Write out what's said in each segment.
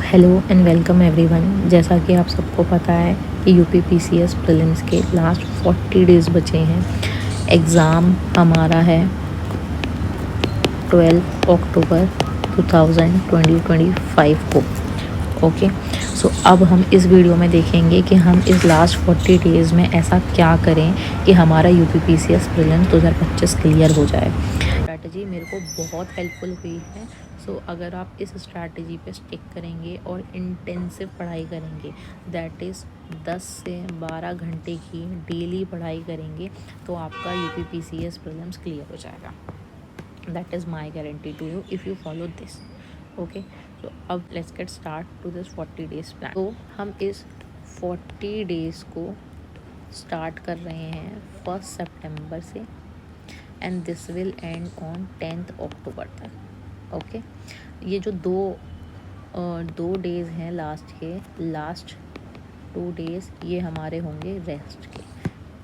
Hello and welcome everyone. जैसा कि आप सबको पता है कि यूपीपीसीएस प्रीलिम्स के लास्ट 40 डेज़ बचे हैं। एग्ज़ाम हमारा है 12 अक्टूबर 2025 को। ओके, सो अब हम इस वीडियो में देखेंगे कि हम इस लास्ट 40 डेज़ में ऐसा क्या करें कि हमारा यूपीपीसीएस प्रीलिम्स 2025 क्लियर हो जाए। स्ट्रैटेजी मेरे को बहुत हेल्पफुल हुई है। सो अगर आप इस स्ट्रैटेजी पे स्टिक करेंगे और इंटेंसिव पढ़ाई करेंगे, दैट इज़ 10 से 12 घंटे की डेली पढ़ाई करेंगे, तो आपका यूपीपीसीएस प्रीलिम्स क्लियर हो जाएगा। That is my guarantee to you if you follow this. Okay, तो अब let's get start to this 40 days plan. तो हम इस 40 डेज़ को स्टार्ट कर रहे हैं 1 सितंबर से and this will and on 10 अक्टूबर तक। ओके, ये जो दो डेज़ हैं लास्ट 2 डेज़ ये हमारे होंगे रेस्ट के।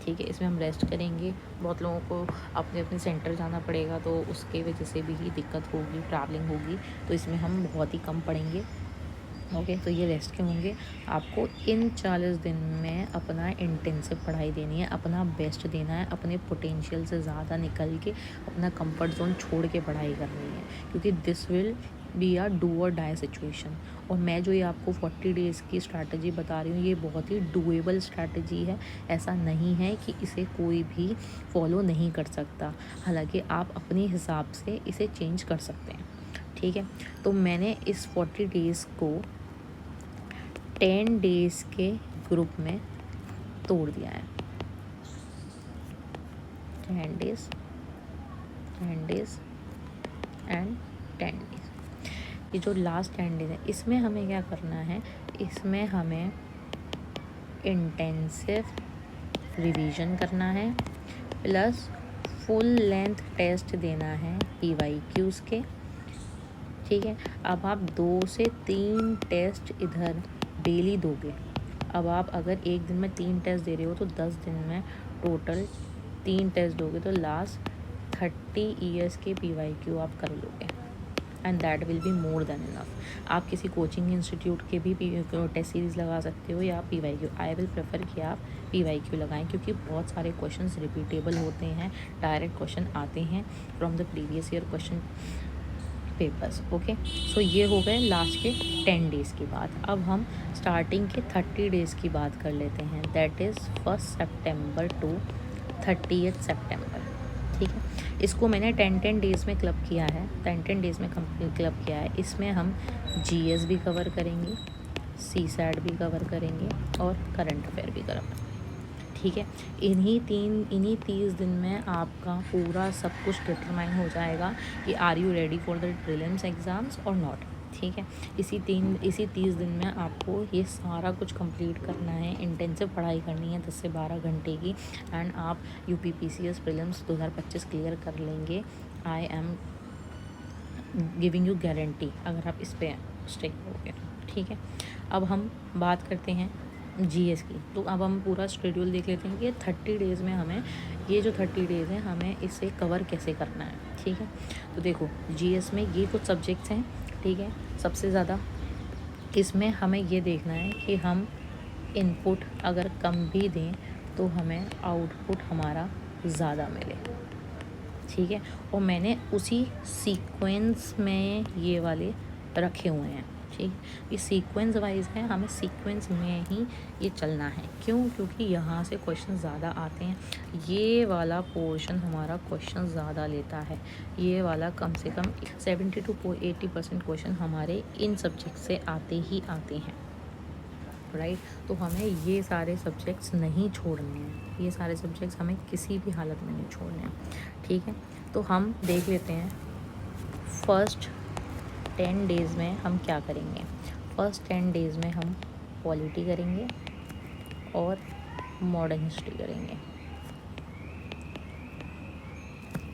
ठीक है, इसमें हम रेस्ट करेंगे। बहुत लोगों को अपने अपने सेंटर जाना पड़ेगा, तो उसके वजह से भी दिक्कत होगी, ट्रैवलिंग होगी, तो इसमें हम बहुत ही कम पढ़ेंगे। ओके, तो ये रेस्ट के होंगे। आपको इन 40 दिन में अपना इंटेंसिव पढ़ाई देनी है, अपना बेस्ट देना है, अपने पोटेंशियल से ज़्यादा निकल के अपना कंफर्ट जोन छोड़ के पढ़ाई करनी है, क्योंकि this will be our do और डाई सिचुएशन। और मैं जो ये आपको 40 डेज़ की स्ट्रैटेजी बता रही हूँ, ये बहुत ही डूएबल स्ट्रैटेजी है। ऐसा नहीं है कि इसे कोई भी फॉलो नहीं कर सकता, हालांकि आप अपने हिसाब से इसे चेंज कर सकते हैं। ठीक है, तो मैंने इस 40 डेज़ को 10 डेज़ के ग्रुप में तोड़ दिया है। 10 डेज़ एंड 10 डेज़। ये जो लास्ट 10 डेज़ है, इसमें हमें क्या करना है, इसमें हमें इंटेंसिव रिवीजन करना है, प्लस फुल लेंथ टेस्ट देना है PYQs के। ठीक है, अब आप 2 से 3 टेस्ट इधर डेली दोगे। अब आप अगर एक दिन में 3 टेस्ट दे रहे हो, तो 10 दिन में टोटल 3 टेस्ट दोगे, तो लास्ट 30 ईयर्स के PYQ आप कर लोगे, and that will be more than enough. आप किसी कोचिंग इंस्टीट्यूट के भी टेस्ट सीरीज़ लगा सकते हो या PYQ। आई विल प्रेफर कि आप PYQ लगाएं, क्योंकि बहुत सारे क्वेश्चंस रिपीटेबल होते हैं, डायरेक्ट क्वेश्चन आते हैं from the previous year question papers. Okay, so ये हो गए लास्ट के 10 डेज़ की बात। अब हम स्टार्टिंग के 30 डेज़ की बात कर लेते हैं, दैट इज़ 1 सितंबर टू 30 सितंबर। ठीक है, इसको मैंने 10 डेज़ में क्लब किया है, 10 डेज़ में क्लब किया है। इसमें हम GS भी कवर करेंगे, CSAT भी कवर करेंगे और करंट अफेयर भी कवर करेंगे। ठीक है, इन्हीं 30 दिन में आपका पूरा सब कुछ डिटरमाइन हो जाएगा कि are you ready for the prelims exams और नॉट। ठीक है, इसी 30 दिन में आपको ये सारा कुछ कंप्लीट करना है, इंटेंसिव पढ़ाई करनी है 10 से 12 घंटे की, एंड आप यूपीपीसीएस प्रीलिम्स 2025 क्लियर कर लेंगे। I am giving you guarantee, अगर आप इस पर स्टिक करोगे। ठीक है, अब हम बात करते हैं GS की। तो अब हम पूरा शेड्यूल देख लेते हैं कि 30 डेज़ में हमें, ये जो 30 डेज़ हैं, हमें इसे कवर कैसे करना है। ठीक है, तो देखो GS में ये कुछ सब्जेक्ट्स हैं। ठीक है, सबसे ज़्यादा इसमें हमें ये देखना है कि हम इनपुट अगर कम भी दें तो हमें आउटपुट हमारा ज़्यादा मिले। ठीक है, और मैंने उसी सीक्वेंस में ये वाले रखे हुए हैं। ठीक, ये सीक्वेंस वाइज है, हमें सीक्वेंस में ही ये चलना है। क्यों? क्योंकि यहाँ से क्वेश्चन ज़्यादा आते हैं। ये वाला पोर्शन हमारा क्वेश्चन ज़्यादा लेता है, ये वाला कम से कम 70 to 80% क्वेश्चन हमारे इन सब्जेक्ट से आते ही आते हैं। राइट, तो हमें ये सारे सब्जेक्ट्स नहीं छोड़ने हैं, ये सारे सब्जेक्ट्स हमें किसी भी हालत में नहीं छोड़ने हैं। ठीक है, तो हम देख लेते हैं फर्स्ट 10 डेज़ में हम क्या करेंगे। फर्स्ट 10 डेज़ में हम पॉलिटी करेंगे और मॉडर्न हिस्ट्री करेंगे।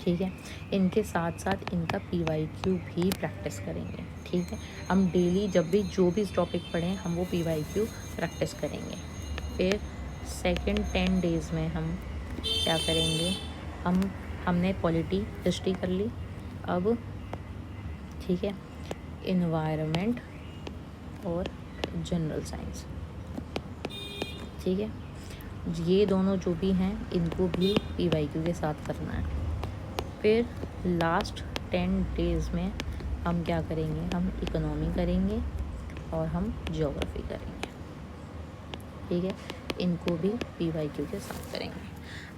ठीक है, इनके साथ साथ इनका PYQ भी प्रैक्टिस करेंगे। ठीक है, हम डेली जब भी जो भी टॉपिक पढ़ें, हम वो PYQ प्रैक्टिस करेंगे। फिर सेकंड 10 डेज़ में हम क्या करेंगे, हमने पॉलिटी हिस्ट्री कर ली। अब ठीक है, इन्वायरमेंट और जनरल साइंस। ठीक है, ये दोनों जो भी हैं इनको भी PYQ के साथ करना है। फिर लास्ट 10 डेज़ में हम क्या करेंगे, हम इकोनॉमी करेंगे और हम ज्योग्राफी करेंगे। ठीक है, इनको भी PYQ के साथ करेंगे।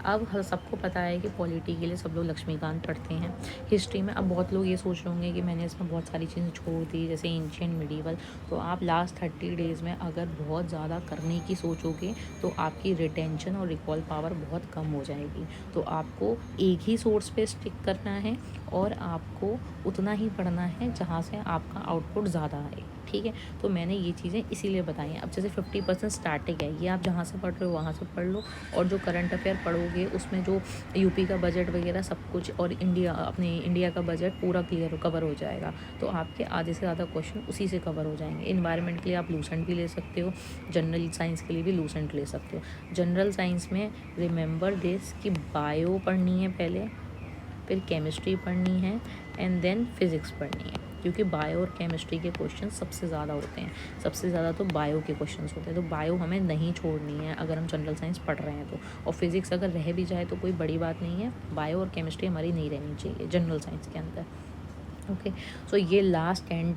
अब हर सबको पता है कि पॉलिटी के लिए सब लोग लक्ष्मीकांत पढ़ते हैं। हिस्ट्री में अब बहुत लोग ये सोच रहे होंगे कि मैंने इसमें बहुत सारी चीज़ें छोड़ दी, जैसे एंशियंट मिडीवल। तो आप लास्ट 30 डेज़ में अगर बहुत ज़्यादा करने की सोचोगे तो आपकी रिटेंशन और रिकॉल पावर बहुत कम हो जाएगी। तो आपको एक ही सोर्स पे स्टिक करना है और आपको उतना ही पढ़ना है जहाँ से आपका आउटपुट ज़्यादा आए। ठीक है, तो मैंने ये चीज़ें इसीलिए बताई हैं। अब जैसे 50% स्टैटिक है, ये आप जहाँ से पढ़ रहे हो वहाँ से पढ़ लो, और जो करंट अफेयर पढ़ोगे उसमें जो यूपी का बजट वगैरह सब कुछ और अपने इंडिया का बजट पूरा कवर हो जाएगा। तो आपके आधे से ज़्यादा क्वेश्चन उसी से कवर हो जाएंगे। इन्वायरमेंट के लिए आप लूसेंट भी ले सकते हो, जनरल साइंस के लिए भी लूसेंट ले सकते हो। जनरल साइंस में रिमेंबर दिस कि बायो पढ़नी है पहले, फिर केमिस्ट्री पढ़नी है एंड देन फिज़िक्स पढ़नी है, क्योंकि बायो और केमिस्ट्री के क्वेश्चन सबसे ज़्यादा होते हैं। सबसे ज़्यादा तो बायो के क्वेश्चन होते हैं, तो बायो हमें नहीं छोड़नी है अगर हम जनरल साइंस पढ़ रहे हैं तो। और फिज़िक्स अगर रह भी जाए तो कोई बड़ी बात नहीं है, बायो और केमिस्ट्री हमारी नहीं रहनी चाहिए जनरल साइंस के अंदर। ओके, सो ये लास्ट 10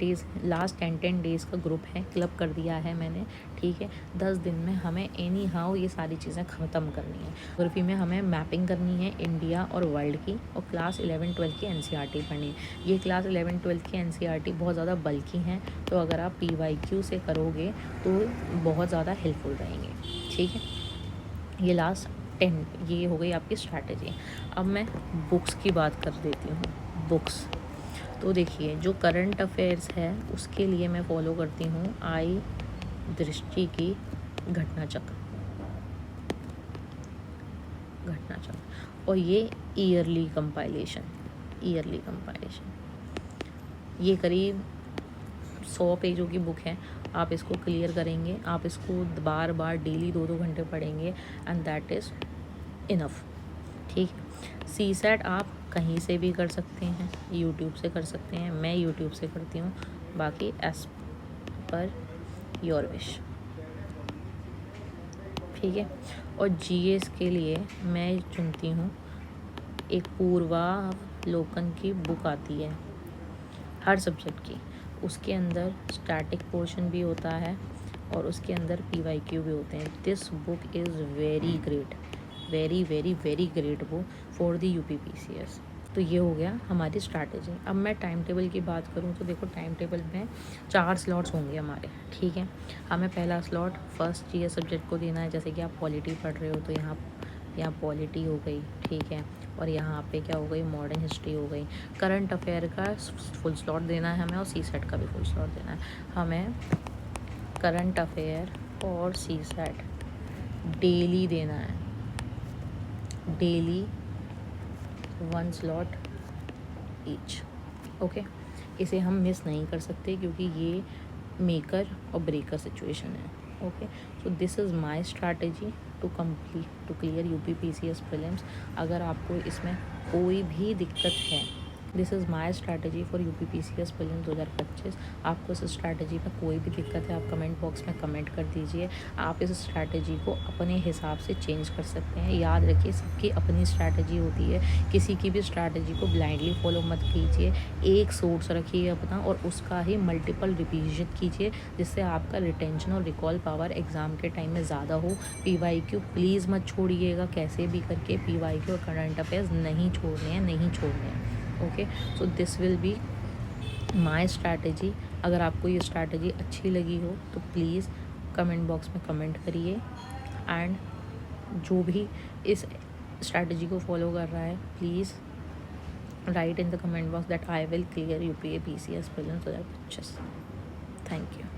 डेज़ का ग्रुप है, क्लब कर दिया है मैंने। ठीक है, 10 दिन में हमें एनी हाउ ये सारी चीज़ें ख़त्म करनी है। ज्योग्राफी में हमें मैपिंग करनी है इंडिया और वर्ल्ड की, और क्लास 11-12 की NCERT पढ़नी है। ये क्लास 11-12 की NCERT बहुत ज़्यादा बल्कि हैं, तो अगर आप PYQ से करोगे तो बहुत ज़्यादा हेल्पफुल रहेंगे। ठीक है, ये लास्ट 10 ये हो गई आपकी स्ट्रैटेजी। अब मैं बुक्स की बात कर देती हूँ। बुक्स तो देखिए, जो करंट अफेयर्स है उसके लिए मैं फॉलो करती हूँ आई दृष्टि की घटनाचक्र, और ये ईयरली कंपाइलेशन। ये करीब 100 पेजों की बुक है। आप इसको क्लियर करेंगे, आप इसको बार बार डेली 2-2 घंटे पढ़ेंगे एंड दैट इज़ इनफ। ठीक है, CSAT आप कहीं से भी कर सकते हैं, यूट्यूब से कर सकते हैं, मैं यूट्यूब से करती हूँ, बाकी एज पर योर विश। ठीक है, और GS के लिए मैं चुनती हूँ एक पूर्वावलोकन की बुक आती है हर सब्जेक्ट की, उसके अंदर स्टैटिक पोर्शन भी होता है और उसके अंदर PYQ भी होते हैं। This book is very great, very very very great book for the UPPCS। तो ये हो गया हमारी स्ट्रैटेजी। अब मैं टाइम टेबल की बात करूँ तो देखो, टाइम टेबल में 4 स्लॉट्स होंगे हमारे। ठीक है, हमें पहला स्लॉट फर्स्ट GS सब्जेक्ट को देना है। जैसे कि आप पॉलिटी पढ़ रहे हो तो यहाँ पॉलिटी हो गई। ठीक है, और यहाँ पे क्या हो गई, मॉडर्न हिस्ट्री हो गई। करंट अफेयर का फुल स्लॉट देना है हमें, और CSAT का भी फुल स्लॉट देना है हमें। करंट अफेयर और CSAT डेली देना है, डेली 1 स्लॉट ईच। ओके, इसे हम मिस नहीं कर सकते क्योंकि ये मेकर और ब्रेकर सिचुएशन है। Okay, so this is my strategy to clear UPPCS prelims. अगर आपको इसमें कोई भी दिक्कत है, this is my strategy for UPPCS prelims 2025। आपको इस स्ट्रैटेजी में कोई भी दिक्कत है आप कमेंट बॉक्स में कमेंट कर दीजिए। आप इस स्ट्रैटेजी को अपने हिसाब से चेंज कर सकते हैं। याद रखिए, सबकी अपनी स्ट्रैटेजी होती है, किसी की भी स्ट्रैटेजी को ब्लाइंडली फॉलो मत कीजिए। एक सोर्स रखिए अपना और उसका ही मल्टीपल रिवीजन कीजिए, जिससे आपका रिटेंशन और रिकॉल पावर एग्ज़ाम के टाइम में ज़्यादा हो। PYQ प्लीज़ मत छोड़िएगा, कैसे भी करके PYQ और करंट अफेयर्स नहीं छोड़ने हैं। Okay, so this will be my strategy. अगर आपको ये स्ट्रैटेजी अच्छी लगी हो तो प्लीज़ कमेंट बॉक्स में कमेंट करिए, एंड जो भी इस स्ट्रैटेजी को फॉलो कर रहा है please write in the comment box that I will clear UPPCS prelims 2025। Thank you.